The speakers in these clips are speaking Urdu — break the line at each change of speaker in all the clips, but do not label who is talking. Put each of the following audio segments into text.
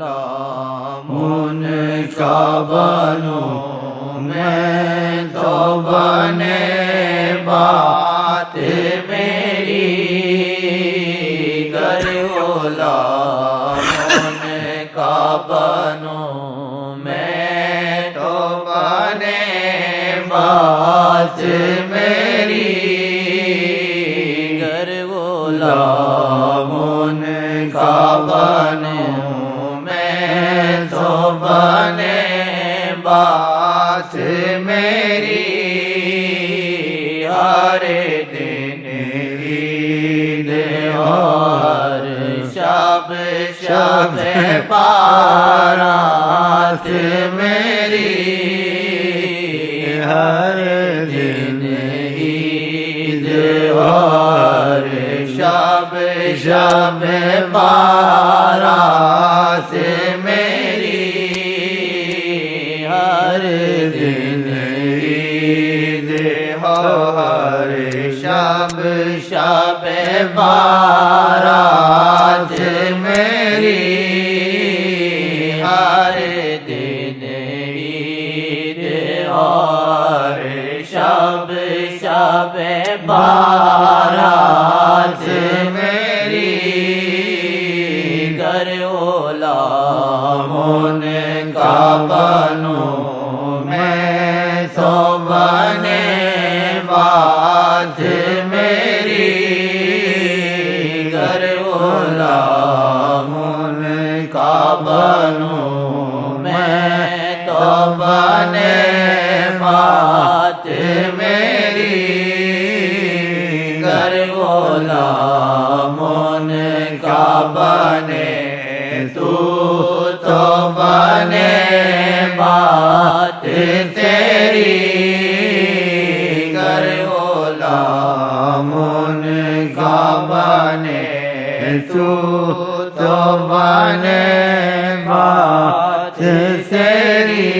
غلام ان کا بنوں میں تو بنے بات میری، گر غلام ان کا بنوں میں تو بنے بات میری، گر غلام ان کا بنوں میں تو بنے بات میری، ہر دن عید اور شب شب بارات میری، ہر دن عید اور شب شب بارات میری، ہر دن عید اور شب شب بارات میری، ہر دن عید اور شب شب بارات میری، گر غلام ان کا بنوں میں تو بنے بات میری، گر غلام ان کا بنوں میں تو بنے بات میری، گر غلام ان کا بنے تو بنے بات تیری، گر غلام ان کا بنے تو بنے بات تیری،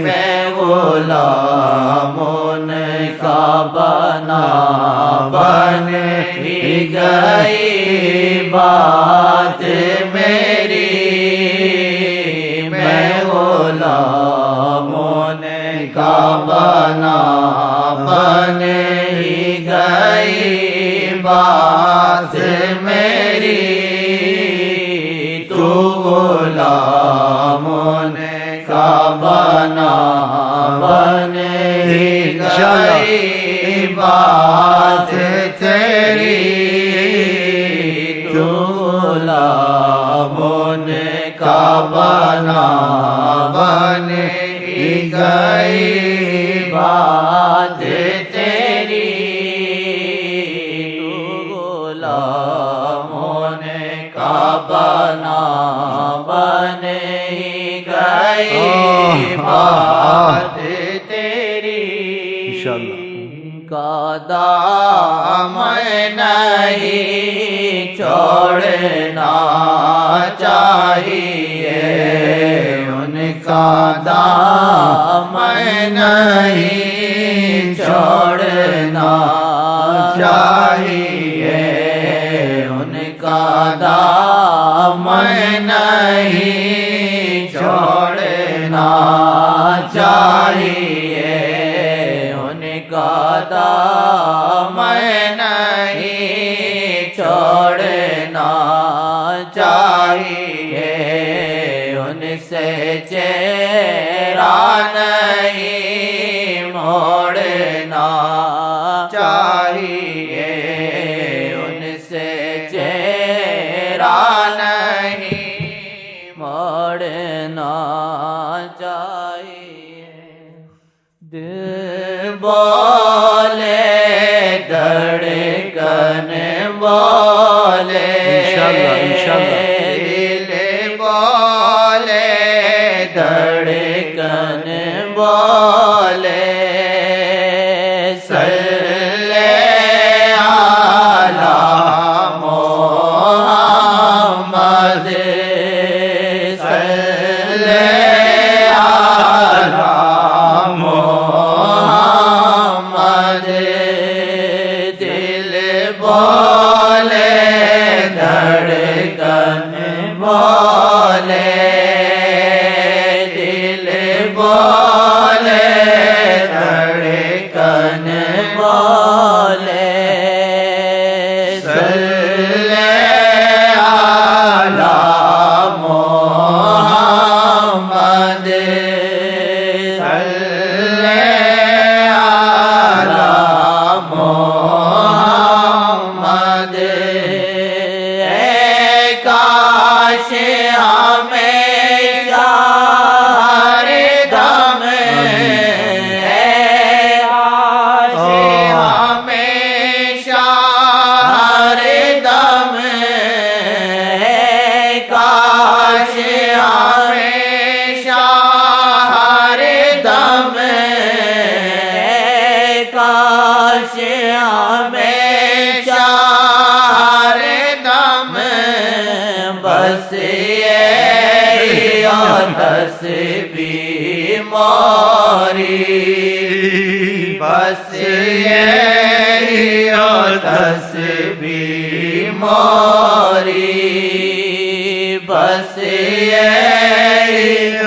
میں غلام ان کا بنا بن ہی گئی بات میری، میں غلام ان کا بنا بن ہی گئی بات میری، تو غلام ان کا بنا بن ہی گئی بات تیری، تو غلام ان کا بنا بن ہی گئی بات تیری، تو غلام ان کا بنا بن ہی گئی بات تیری، کا دامن نہیں چھوڑنا چاہیے، ان کا دامن نہیں چھوڑنا چاہیے، ان کا دامن نہیں چھوڑنا چاہیے، ان کا دامن نہیں چھوڑنا چاہیے، ان سے چہرہ نہیں موڑنا چاہیے، ان سے چہرہ نہیں موڑنا چاہیے، دل بولے دھڑکن بولے، دل بولے دھڑکن بولے، صلی علی محمد، صلی علی محمد، دل بولے دھڑکن بولے دل بولے دھڑکن بولے صلی علی محمد صلی علی محمد اے کاش ہمیشہ ہر دم ہمیشہ ہر دم کاش ہمیشہ ہر دم کاش ہمیشہ ہر دم بس یہ تسبیح موری بس یہ تسبیح موری بس یہ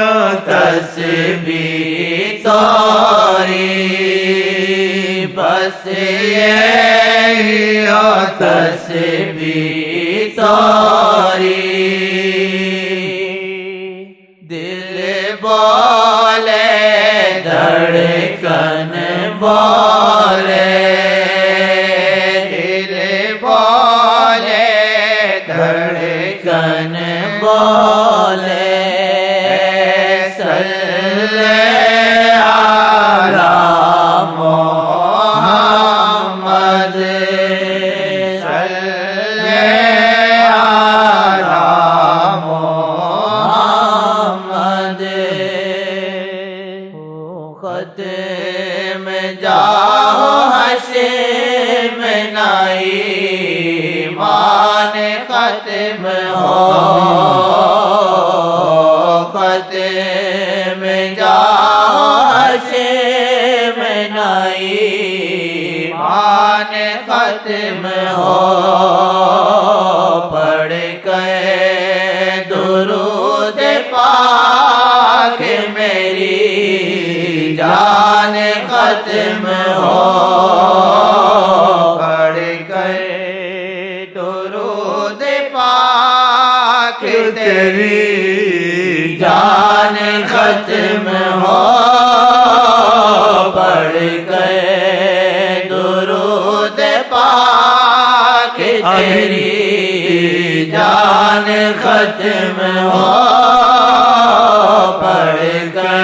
تسبیح توری بس یہ تسبیح توری دل بولے دھڑکن بولے دل بولے دھڑکن بولے صلی علی محمد صلی علی محمد ختم جاؤ حشم نائی مان ختم ہو ختم جاؤ حشم نائی مان ختم ہو پڑھ کے درود پاک میری جان ختم ہو پڑھ کے درود پاک تیری جان ختم ہو پڑھ کے درود پاک تیری جان ختم ہو پڑھ کے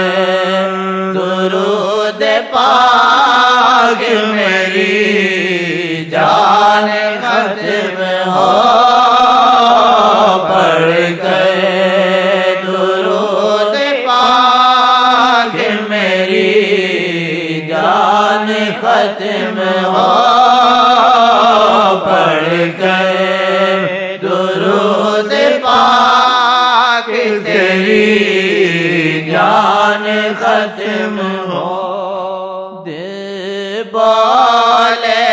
درود پاک میری جان ختم ہو پڑھ کے درود پاک میری جان ختم ہو پڑھ کے درود پاک تیری جان ختم ہو دل بولے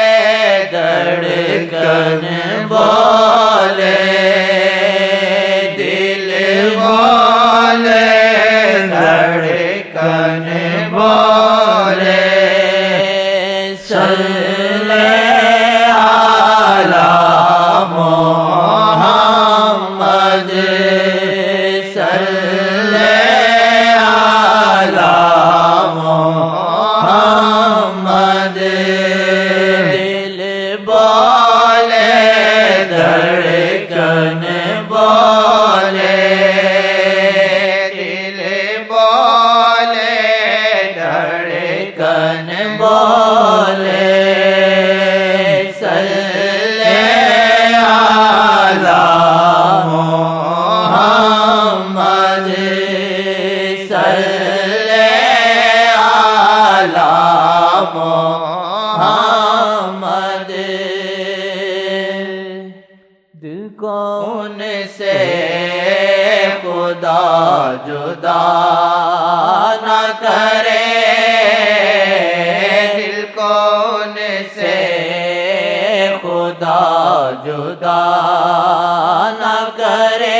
دھڑکن بولے دل بولے دھڑکن بولے صلی علی محمد صلی علی محمد دل بولے دھڑکن بولے دل بولے دھڑکن بولے صلی علی محمد صلی علی محمد دل کون سے خدا جدا نہ کرے دل کون سے خدا جدا نہ کرے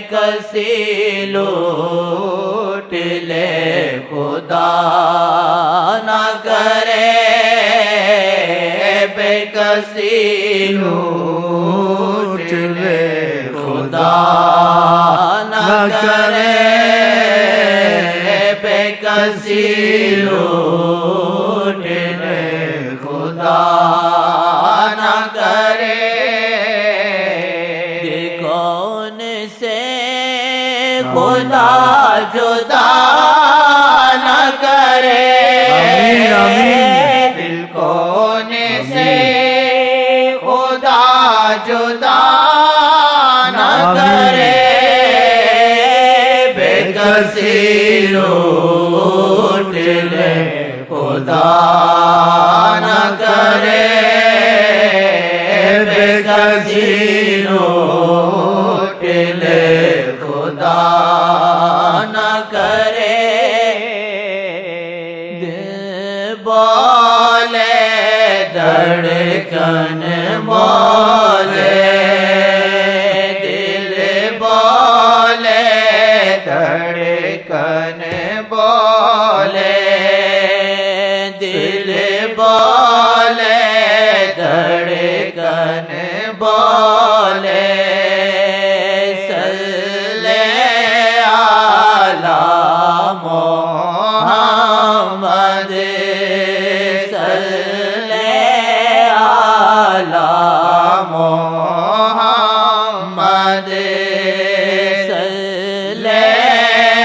کسی لوٹ لے خدا نہ کرے بے کسی لوٹ لے خدا نہ کرے بے کسی لوٹ لے خدا نہ کرے کون سے خدا جدا نہ کرے دل کون سے خدا جدا نہ کرے بے کسی لوٹ لے خدا نہ کرے بے کسی لوٹ لے خدا نہ کرے دل بولے دھڑکن بولے دل بولے دھڑکن بولے دل بولے دھڑکن بولے صلی علی محمد صلی علی محمد صلی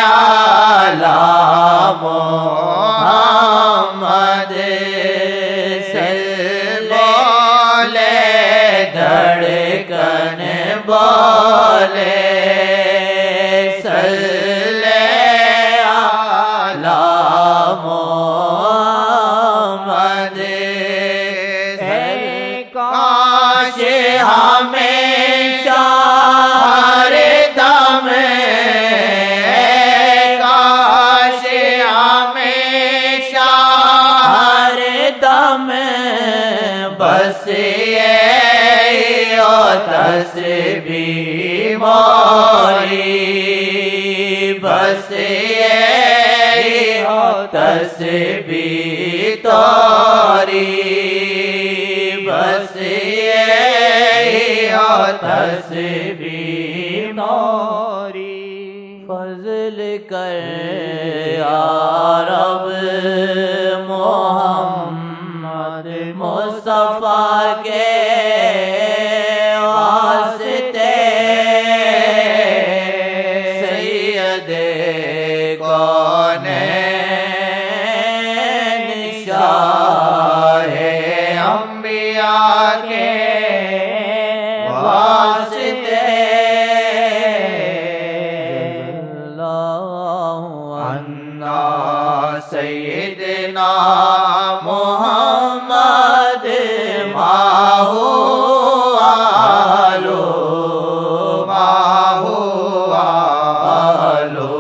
علی محمد بولے دھڑکن بولے صلی علی محمد کاش ہمیشہ ہر دم کاش ہمیشہ ہر دم بس یہ تسبیح موری بس یہ تسبیح توری بس یہ تسبیح توری فضل کر یا رب محمد مصطفیٰ کے واسطے سید کونین شاہ انبیاء کے واسطے سیدنا محمد ماہو آلو ماہو آلو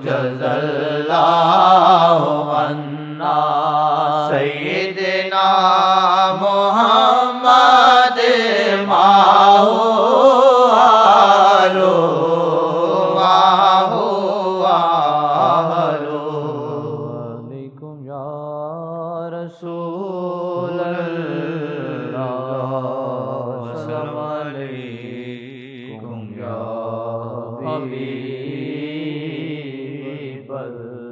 جز اللہ عنا سیدنا محمد ماہو آلو رسول اللہ السلام علیکم یا حبیب اللہ